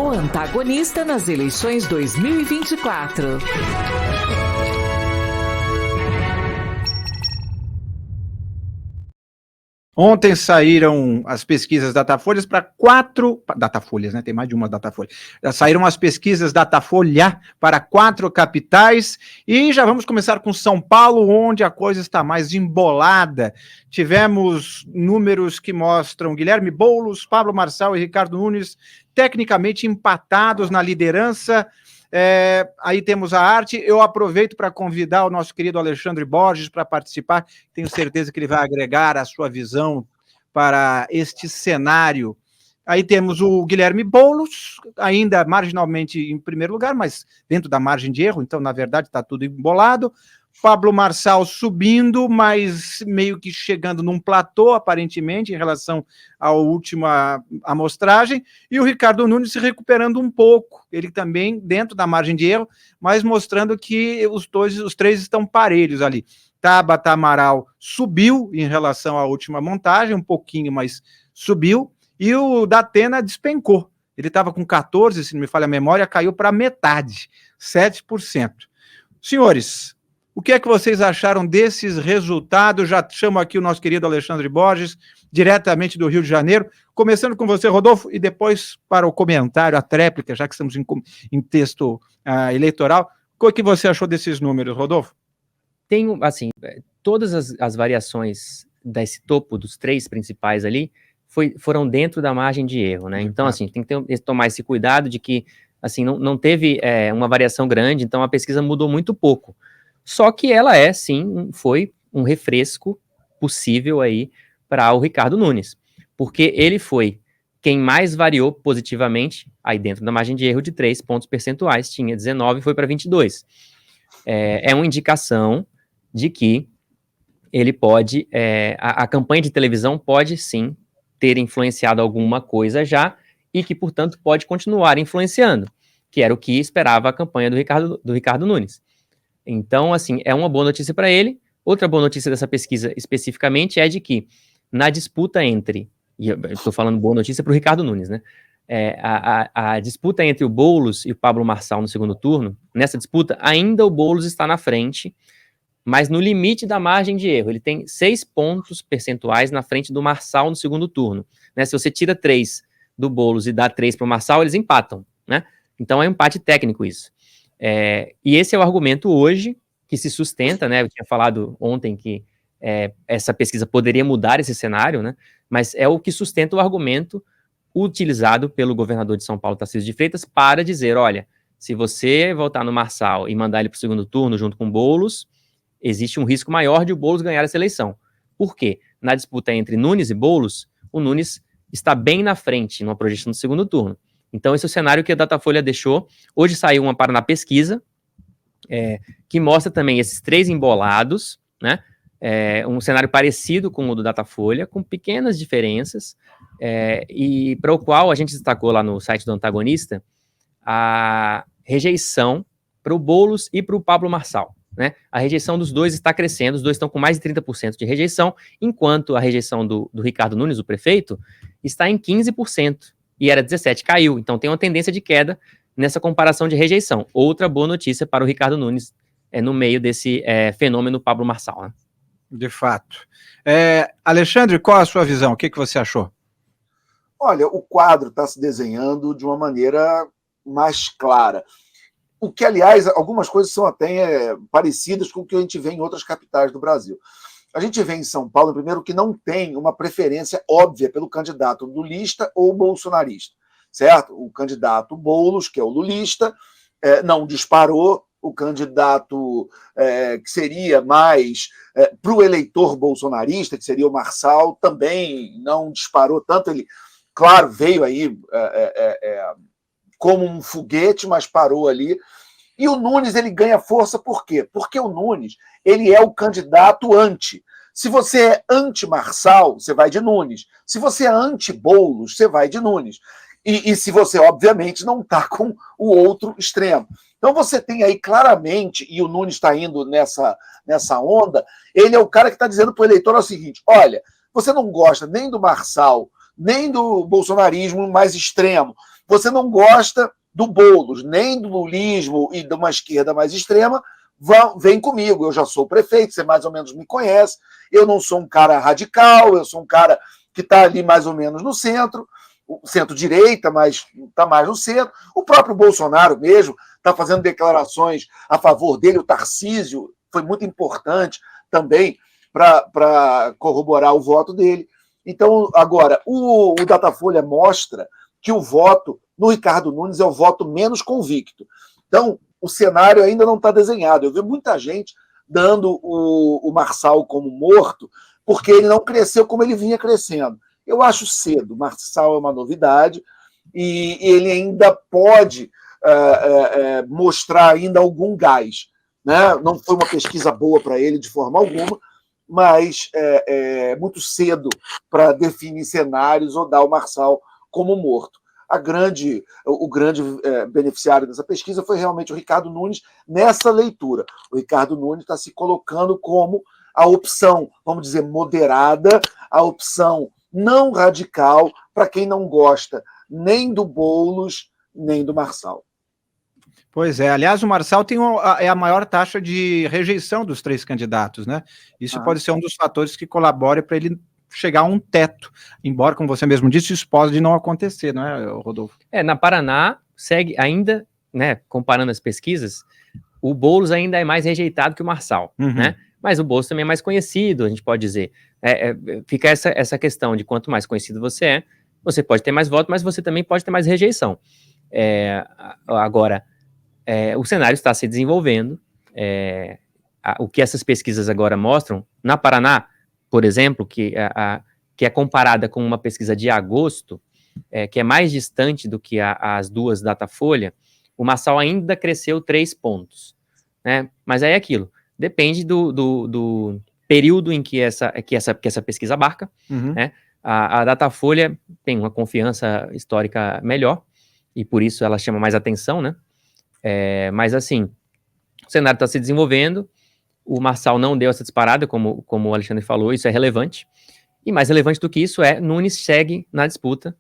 o antagonista nas eleições 2024. Ontem saíram as pesquisas Datafolhas para 4... Datafolhas, né? Tem mais de uma Datafolha. Já saíram as pesquisas Datafolha para 4 capitais e já vamos começar com São Paulo, onde a coisa está mais embolada. Tivemos números que mostram Guilherme Boulos, Pablo Marçal e Ricardo Nunes tecnicamente empatados na liderança. Aí temos a arte. Eu aproveito para convidar o nosso querido Alexandre Borges para participar. Tenho certeza que ele vai agregar a sua visão para este cenário. Aí temos o Guilherme Boulos, ainda marginalmente em primeiro lugar, mas dentro da margem de erro, então, na verdade, está tudo embolado. Pablo Marçal subindo, mas meio que chegando num platô, aparentemente, em relação à última amostragem, e o Ricardo Nunes se recuperando um pouco, ele também dentro da margem de erro, mas mostrando que os três estão parelhos ali. Tabata Amaral subiu em relação à última montagem, um pouquinho, mas subiu, e o Datena despencou. Ele estava com 14%, se não me falha a memória, caiu para metade, 7%. Senhores, o que é que vocês acharam desses resultados? Já chamo aqui o nosso querido Alexandre Borges, diretamente do Rio de Janeiro. Começando com você, Rodolfo, e depois para o comentário, a tréplica, já que estamos em texto eleitoral. O que você achou desses números, Rodolfo? Tem, assim, todas as variações desse topo, dos 3 principais ali, foram dentro da margem de erro, né? Então, assim, tem que tomar esse cuidado de que, assim, não teve uma variação grande, então a pesquisa mudou muito pouco. Só que ela sim, foi um refresco possível aí para o Ricardo Nunes, porque ele foi quem mais variou positivamente, aí dentro da margem de erro de 3 pontos percentuais, tinha 19 e foi para 22. É uma indicação de que ele pode, a campanha de televisão pode sim ter influenciado alguma coisa já, e que, portanto, pode continuar influenciando, que era o que esperava a campanha do Ricardo Nunes. Então, assim, é uma boa notícia para ele. Outra boa notícia dessa pesquisa especificamente é de que na disputa entre, e eu estou falando boa notícia para o Ricardo Nunes, né? A disputa entre o Boulos e o Pablo Marçal no segundo turno, nessa disputa, ainda o Boulos está na frente, mas no limite da margem de erro. Ele tem 6 pontos percentuais na frente do Marçal no segundo turno. Né? Se você tira 3 do Boulos e dá 3 para o Marçal, eles empatam, né? Então é um empate técnico isso. E esse é o argumento hoje que se sustenta, né? Eu tinha falado ontem que essa pesquisa poderia mudar esse cenário, né? Mas é o que sustenta o argumento utilizado pelo governador de São Paulo, Tarcísio de Freitas, para dizer, olha, se você votar no Marçal e mandar ele para o segundo turno junto com o Boulos, existe um risco maior de o Boulos ganhar essa eleição. Por quê? Na disputa entre Nunes e Boulos, o Nunes está bem na frente numa projeção do segundo turno. Então, esse é o cenário que a Datafolha deixou. Hoje saiu uma Paraná Pesquisa, que mostra também esses 3 embolados, né? Um cenário parecido com o do Datafolha, com pequenas diferenças, e para o qual a gente destacou lá no site do Antagonista a rejeição para o Boulos e para o Pablo Marçal. Né? A rejeição dos dois está crescendo, os dois estão com mais de 30% de rejeição, enquanto a rejeição do Ricardo Nunes, o prefeito, está em 15%. E era 17%, caiu. Então tem uma tendência de queda nessa comparação de rejeição. Outra boa notícia para o Ricardo Nunes no meio desse fenômeno Pablo Marçal. Né? De fato. Alexandre, qual a sua visão? O que você achou? Olha, o quadro está se desenhando de uma maneira mais clara. O que, aliás, algumas coisas são até parecidas com o que a gente vê em outras capitais do Brasil. A gente vê em São Paulo, primeiro, que não tem uma preferência óbvia pelo candidato lulista ou bolsonarista, certo? O candidato Boulos, que é o lulista, não disparou. O candidato que seria mais para o eleitor bolsonarista, que seria o Marçal, também não disparou tanto. Ele, claro, veio aí como um foguete, mas parou ali. E o Nunes, ele ganha força por quê? Porque o Nunes, ele é o candidato anti. Se você é anti-Marçal, você vai de Nunes. Se você é anti-Boulos, você vai de Nunes. E se você, obviamente, não está com o outro extremo. Então você tem aí claramente, e o Nunes está indo nessa onda, ele é o cara que está dizendo para o eleitor o seguinte, olha, você não gosta nem do Marçal, nem do bolsonarismo mais extremo, Você não gosta do Boulos, nem do lulismo e de uma esquerda mais extrema, vem comigo, eu já sou prefeito, você mais ou menos me conhece, eu não sou um cara radical, eu sou um cara que está ali mais ou menos no centro, centro-direita, mas está mais no centro. O próprio Bolsonaro mesmo está fazendo declarações a favor dele, o Tarcísio foi muito importante também para corroborar o voto dele. Então, agora, o Datafolha mostra que o voto no Ricardo Nunes é o voto menos convicto. Então, o cenário ainda não está desenhado. Eu vi muita gente dando o Marçal como morto, porque ele não cresceu como ele vinha crescendo. Eu acho cedo. O Marçal é uma novidade e ele ainda pode mostrar ainda algum gás. Né? Não foi uma pesquisa boa para ele de forma alguma, mas é muito cedo para definir cenários ou dar o Marçal como morto. O grande beneficiário dessa pesquisa foi realmente o Ricardo Nunes nessa leitura. O Ricardo Nunes está se colocando como a opção, vamos dizer, moderada, a opção não radical para quem não gosta nem do Boulos, nem do Marçal. Pois é, aliás, o Marçal tem a maior taxa de rejeição dos 3 candidatos, né? Isso pode ser um dos fatores que colabore para ele chegar a um teto, embora, como você mesmo disse, isso pode não acontecer, não é, Rodolfo? Na Paraná, segue ainda, né, comparando as pesquisas, o Boulos ainda é mais rejeitado que o Marçal, né? Mas o Boulos também é mais conhecido, a gente pode dizer. Fica essa questão de quanto mais conhecido você pode ter mais votos, mas você também pode ter mais rejeição. Agora, o cenário está se desenvolvendo, o que essas pesquisas agora mostram, na Paraná, por exemplo, que é comparada com uma pesquisa de agosto, que é mais distante do que as duas Datafolha, o Marçal ainda cresceu 3 pontos. Né? Mas aí é aquilo, depende do período em que essa pesquisa abarca. Né? A Datafolha tem uma confiança histórica melhor, e por isso ela chama mais atenção, né? Mas assim, o cenário está se desenvolvendo, o Marçal não deu essa disparada, como o Alexandre falou, isso é relevante. E mais relevante do que isso Nunes segue na disputa,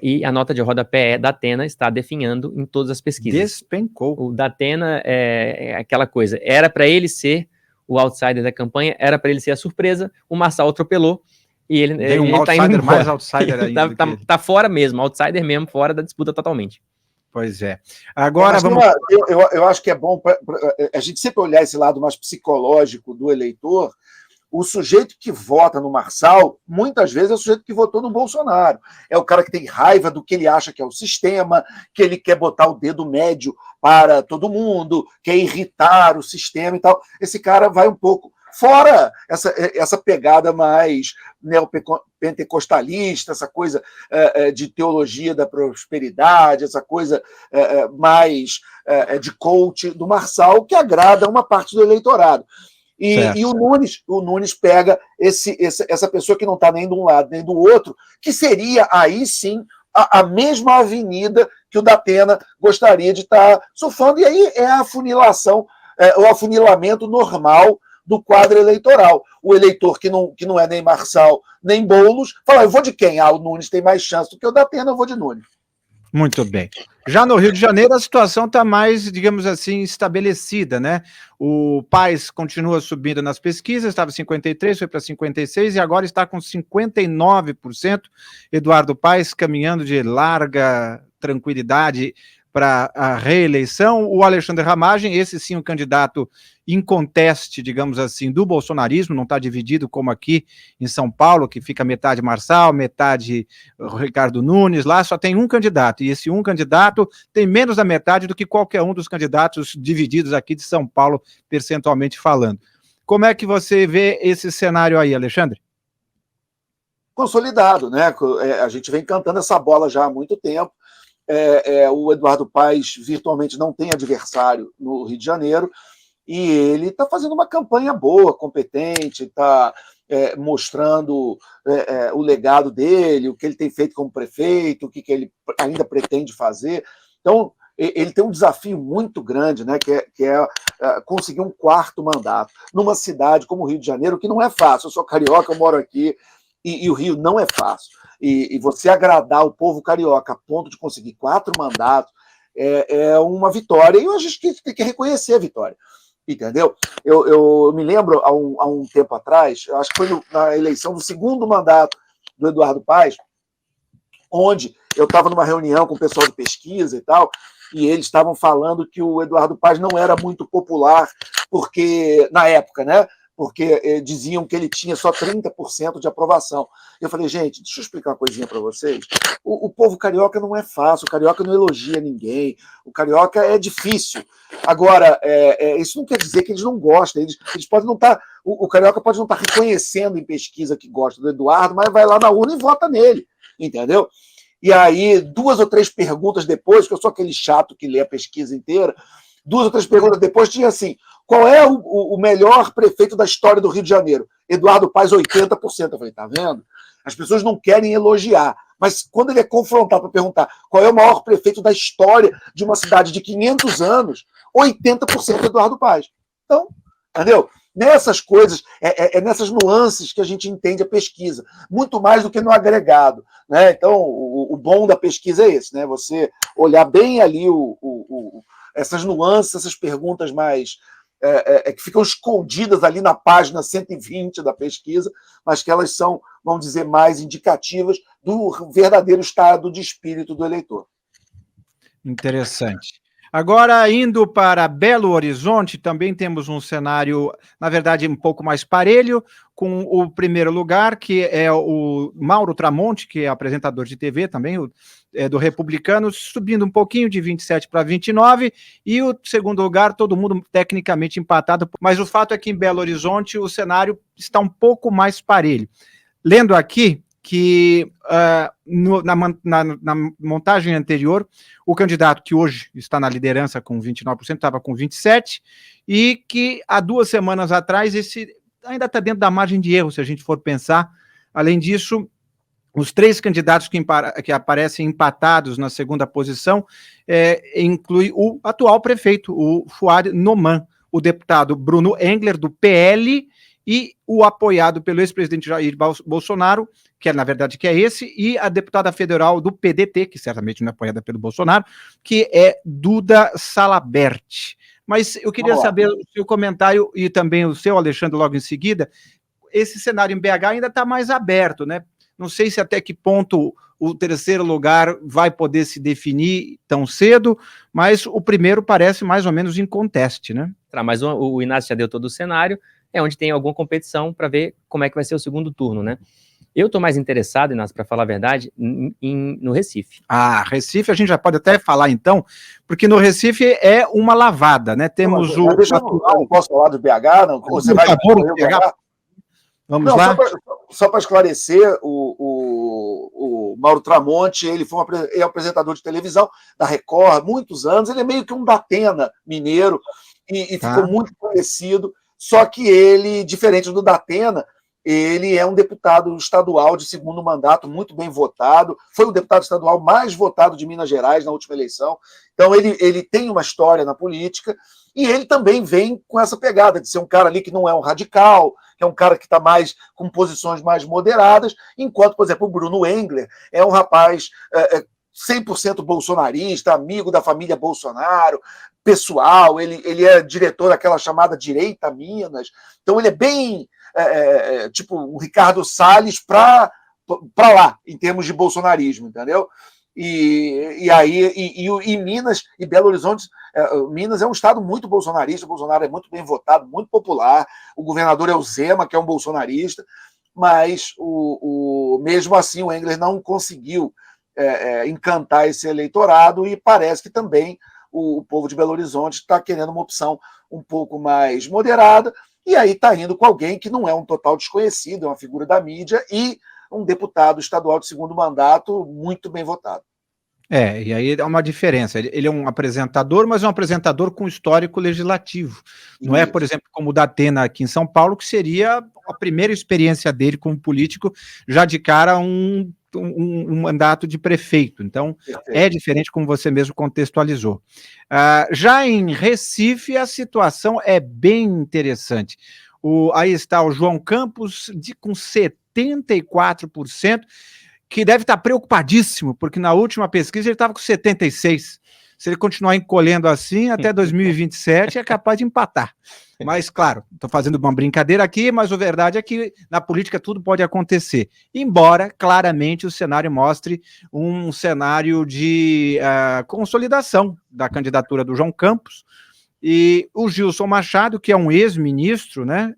e a nota de rodapé Datena está definhando em todas as pesquisas. Despencou. O Datena é aquela coisa, era para ele ser o outsider da campanha, era para ele ser a surpresa, o Marçal atropelou, e ele está indo embora. Mais outsider ainda. Tá fora mesmo, outsider mesmo, fora da disputa totalmente. Pois é. Agora vamos... Eu acho que é bom a gente sempre olhar esse lado mais psicológico do eleitor. O sujeito que vota no Marçal, muitas vezes é o sujeito que votou no Bolsonaro. É o cara que tem raiva do que ele acha que é o sistema, que ele quer botar o dedo médio para todo mundo, quer irritar o sistema e tal. Esse cara vai um pouco... Fora essa pegada mais neopentecostalista, essa coisa de teologia da prosperidade, essa coisa mais de coach do Marçal, que agrada uma parte do eleitorado. E o Nunes pega essa pessoa que não está nem de um lado nem do outro, que seria aí sim a mesma avenida que o Datena gostaria de estar surfando, e aí é a afunilação, o afunilamento normal do quadro eleitoral. O eleitor que não é nem Marçal, nem Boulos, fala, eu vou de quem? O Nunes tem mais chance do que o Datena, eu vou de Nunes. Muito bem. Já no Rio de Janeiro, a situação está mais, digamos assim, estabelecida, né? O Paes continua subindo nas pesquisas, estava 53%, foi para 56% e agora está com 59%. Eduardo Paes caminhando de larga tranquilidade para a reeleição. O Alexandre Ramagem, esse sim um candidato em conteste, digamos assim, do bolsonarismo, não está dividido como aqui em São Paulo, que fica metade Marçal, metade Ricardo Nunes, lá só tem um candidato, e esse um candidato tem menos da metade do que qualquer um dos candidatos divididos aqui de São Paulo, percentualmente falando. Como é que você vê esse cenário aí, Alexandre? Consolidado, né? A gente vem cantando essa bola já há muito tempo. O Eduardo Paes virtualmente não tem adversário no Rio de Janeiro, e ele está fazendo uma campanha boa, competente, está mostrando o legado dele, o que ele tem feito como prefeito, o que ele ainda pretende fazer. Então, ele tem um desafio muito grande, né, que é conseguir um 4º mandato numa cidade como o Rio de Janeiro, que não é fácil. Eu sou carioca, eu moro aqui, E o Rio não é fácil. E você agradar o povo carioca a ponto de conseguir 4 mandatos é uma vitória, e a gente tem que reconhecer a vitória. Entendeu? Eu me lembro, há um tempo atrás, acho que foi na eleição do segundo mandato do Eduardo Paes, onde eu estava numa reunião com o pessoal de pesquisa e tal, e eles estavam falando que o Eduardo Paes não era muito popular, porque, na época, né? Porque diziam que ele tinha só 30% de aprovação. Eu falei, gente, deixa eu explicar uma coisinha para vocês. O povo carioca não é fácil, o carioca não elogia ninguém, o carioca é difícil. Agora, isso não quer dizer que eles não gostam, eles podem não estar. O carioca pode não estar reconhecendo em pesquisa que gosta do Eduardo, mas vai lá na urna e vota nele, entendeu? E aí, 2 ou 3 perguntas depois, que eu sou aquele chato que lê a pesquisa inteira, 2 ou 3 perguntas depois tinha assim: qual é o melhor prefeito da história do Rio de Janeiro? Eduardo Paes, 80%. Eu falei, tá vendo? As pessoas não querem elogiar, mas quando ele é confrontado para perguntar qual é o maior prefeito da história de uma cidade de 500 anos, 80% é Eduardo Paes. Então, entendeu? Nessas coisas, nessas nuances que a gente entende a pesquisa, muito mais do que no agregado, né? Então, o bom da pesquisa é esse, né? Você olhar bem ali essas nuances, essas perguntas mais que ficam escondidas ali na página 120 da pesquisa, mas que elas são, vamos dizer, mais indicativas do verdadeiro estado de espírito do eleitor. Interessante. Agora, indo para Belo Horizonte, também temos um cenário, na verdade, um pouco mais parelho, com o primeiro lugar, que é o Mauro Tramonte, que é apresentador de TV também, do Republicano, subindo um pouquinho de 27 para 29, e o segundo lugar, todo mundo tecnicamente empatado, mas o fato é que em Belo Horizonte o cenário está um pouco mais parelho. Lendo aqui, que na montagem anterior, o candidato que hoje está na liderança com 29%, estava com 27%, e que há 2 semanas atrás, esse ainda está dentro da margem de erro, se a gente for pensar. Além disso, os 3 candidatos que aparecem empatados na segunda posição inclui o atual prefeito, o Fuad Noman, o deputado Bruno Engler, do PL, e o apoiado pelo ex-presidente Jair Bolsonaro, que na verdade que é esse, e a deputada federal do PDT, que certamente não é apoiada pelo Bolsonaro, que é Duda Salabert. Mas eu queria saber o seu comentário e também o seu, Alexandre, logo em seguida. Esse cenário em BH ainda está mais aberto, né? Não sei se até que ponto o terceiro lugar vai poder se definir tão cedo, mas o primeiro parece mais ou menos inconteste, né? Mas o Inácio já deu todo o cenário, é onde tem alguma competição para ver como é que vai ser o segundo turno, né? Eu estou mais interessado, Inácio, para falar a verdade, no Recife. Recife a gente já pode até falar então, porque no Recife é uma lavada, né? Temos não, não posso falar do BH, não? Você vai do BH? Vamos lá? Só para esclarecer, o Mauro Tramonte, ele é apresentador de televisão da Record há muitos anos, ele é meio que um Datena mineiro e ficou muito conhecido, só que ele, diferente do Datena, ele é um deputado estadual de segundo mandato, muito bem votado, foi o deputado estadual mais votado de Minas Gerais na última eleição, então ele tem uma história na política, e ele também vem com essa pegada de ser um cara ali que não é um radical, que é um cara que está mais com posições mais moderadas, enquanto, por exemplo, o Bruno Engler é um rapaz 100% bolsonarista, amigo da família Bolsonaro, pessoal, ele é diretor daquela chamada Direita Minas, então ele é bem tipo o Ricardo Salles para lá, em termos de bolsonarismo, entendeu? E Minas e Belo Horizonte, Minas é um estado muito bolsonarista, o Bolsonaro é muito bem votado, muito popular, o governador é o Zema, que é um bolsonarista, mas mesmo assim o Engler não conseguiu encantar esse eleitorado, e parece que também o povo de Belo Horizonte está querendo uma opção um pouco mais moderada, e aí está indo com alguém que não é um total desconhecido, é uma figura da mídia e um deputado estadual de segundo mandato muito bem votado. E aí é uma diferença. Ele é um apresentador, mas é um apresentador com histórico legislativo. Não é, por exemplo, como o Datena aqui em São Paulo, que seria a primeira experiência dele como político, já de cara um mandato de prefeito. Então, é diferente, como você mesmo contextualizou. Já em Recife, a situação é bem interessante. Aí está o João Campos com 70%, 84%, que deve estar preocupadíssimo, porque na última pesquisa ele estava com 76%. Se ele continuar encolhendo assim, até 2027 é capaz de empatar. Mas, claro, estou fazendo uma brincadeira aqui, mas a verdade é que na política tudo pode acontecer. Embora, claramente, o cenário mostre um cenário de consolidação da candidatura do João Campos. E o Gilson Machado, que é um ex-ministro, né,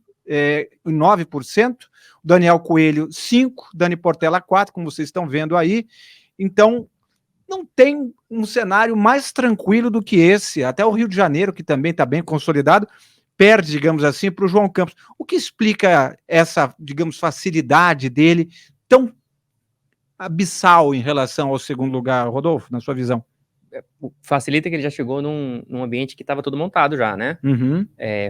9%, o Daniel Coelho, 5%, Dani Portela, 4%, como vocês estão vendo aí. Então, não tem um cenário mais tranquilo do que esse. Até o Rio de Janeiro, que também está bem consolidado, perde, digamos assim, para o João Campos. O que explica essa, digamos, facilidade dele tão abissal em relação ao segundo lugar, Rodolfo, na sua visão? Facilita que ele já chegou num ambiente que estava todo montado já, né? Uhum.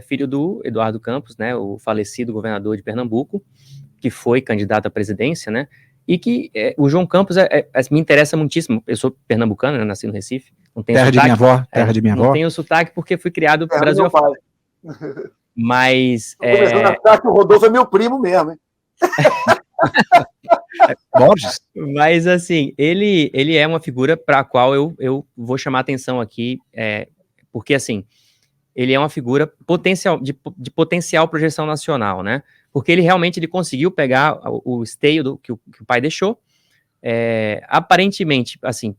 Filho do Eduardo Campos, né? O falecido governador de Pernambuco, que foi candidato à presidência, né? E que o João Campos me interessa muitíssimo. Eu sou pernambucano, né, nasci no Recife. Não tenho terra sotaque, de minha avó, terra de minha avó. Não tenho sotaque porque fui criado no Brasil afora. Mas... Começando a achar que o Rodolfo é meu primo mesmo, hein? Borges. Mas, assim, ele é uma figura para a qual eu vou chamar atenção aqui, porque, assim, ele é uma figura de potencial projeção nacional, né? Porque ele realmente conseguiu pegar o esteio que o pai deixou. Aparentemente, assim,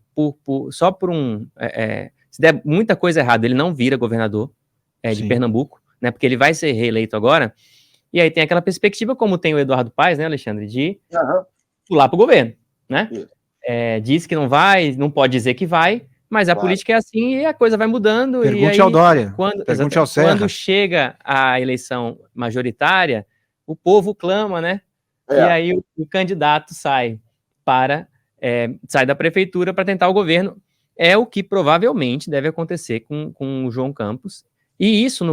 só por se der muita coisa errada, ele não vira governador de Pernambuco, né? Porque ele vai ser reeleito agora. E aí tem aquela perspectiva, como tem o Eduardo Paes, né, Alexandre, de pular para o governo, né? Diz que não vai, não pode dizer que vai, mas a política é assim e a coisa vai mudando. Pergunte ao Dória, pergunte ao Serra. Quando chega a eleição majoritária, o povo clama, né? E aí o candidato sai da prefeitura para tentar o governo. É o que provavelmente deve acontecer com o João Campos. E isso,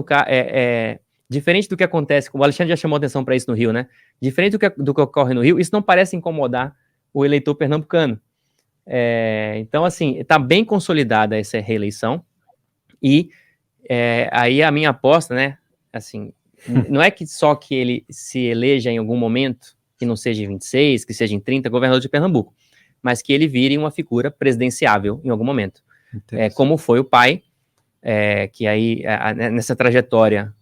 diferente do que acontece, o Alexandre já chamou atenção para isso no Rio, né? Diferente do que ocorre no Rio, isso não parece incomodar o eleitor pernambucano. Então, assim, está bem consolidada essa reeleição. E aí a minha aposta, né? Assim, não é que só que ele se eleja em algum momento, que não seja em 26, que seja em 30, governador de Pernambuco, mas que ele vire uma figura presidenciável em algum momento. Como foi o pai, que aí, nessa trajetória,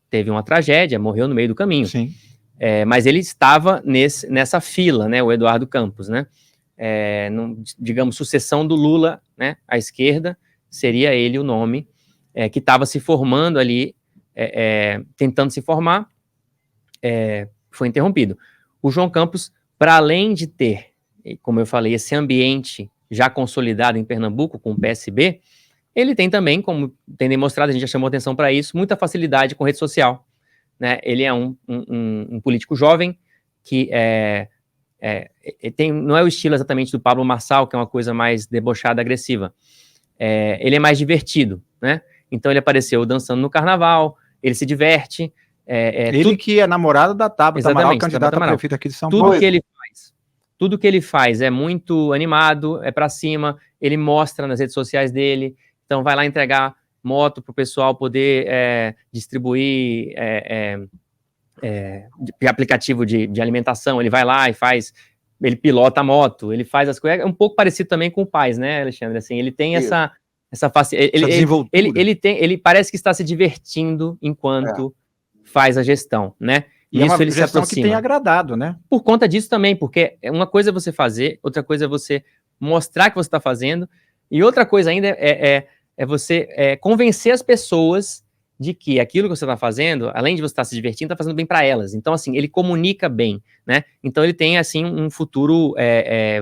teve uma tragédia, morreu no meio do caminho. Sim. Mas ele estava nessa fila, né, o Eduardo Campos, né? Digamos, sucessão do Lula, né, à esquerda, seria ele o nome que estava se formando ali, tentando se formar, foi interrompido. O João Campos, para além de ter, como eu falei, esse ambiente já consolidado em Pernambuco com o PSB, ele tem também, como tem demonstrado, a gente já chamou atenção para isso, muita facilidade com rede social, né? Ele é um político jovem que não é o estilo exatamente do Pablo Marçal, que é uma coisa mais debochada, agressiva. Ele é mais divertido, né? Então ele apareceu dançando no carnaval, ele se diverte. Ele que é namorado da Tabata Amaral, candidata a prefeito aqui de São Paulo. Tudo que ele faz é muito animado, é pra cima, ele mostra nas redes sociais dele, então vai lá entregar moto pro pessoal poder distribuir aplicativo de alimentação, ele vai lá e faz, ele pilota a moto, ele faz as coisas, é um pouco parecido também com o Paes, né, Alexandre? Assim, ele tem essa facilidade, ele parece que está se divertindo enquanto faz a gestão, né? E isso ele se aproxima. Que tem agradado, né? Por conta disso também, porque uma coisa é você fazer, outra coisa é você mostrar que você está fazendo, e outra coisa ainda é você convencer as pessoas de que aquilo que você está fazendo, além de você estar se divertindo, está fazendo bem para elas. Então, assim, ele comunica bem, né? Então, ele tem, assim, um futuro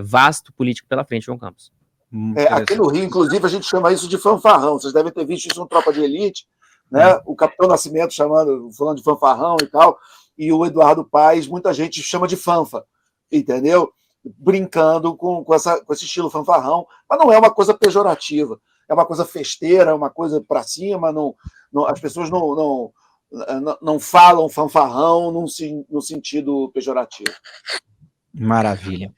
vasto político pela frente, João Campos. Aqui no Rio, inclusive, a gente chama isso de fanfarrão. Vocês devem ter visto isso no Tropa de Elite, né? O Capitão Nascimento falando de fanfarrão e tal, e o Eduardo Paes, muita gente chama de fanfa, entendeu? Brincando com esse estilo fanfarrão, mas não é uma coisa pejorativa, é uma coisa festeira, é uma coisa para cima, as pessoas não falam fanfarrão no sentido pejorativo. Maravilha.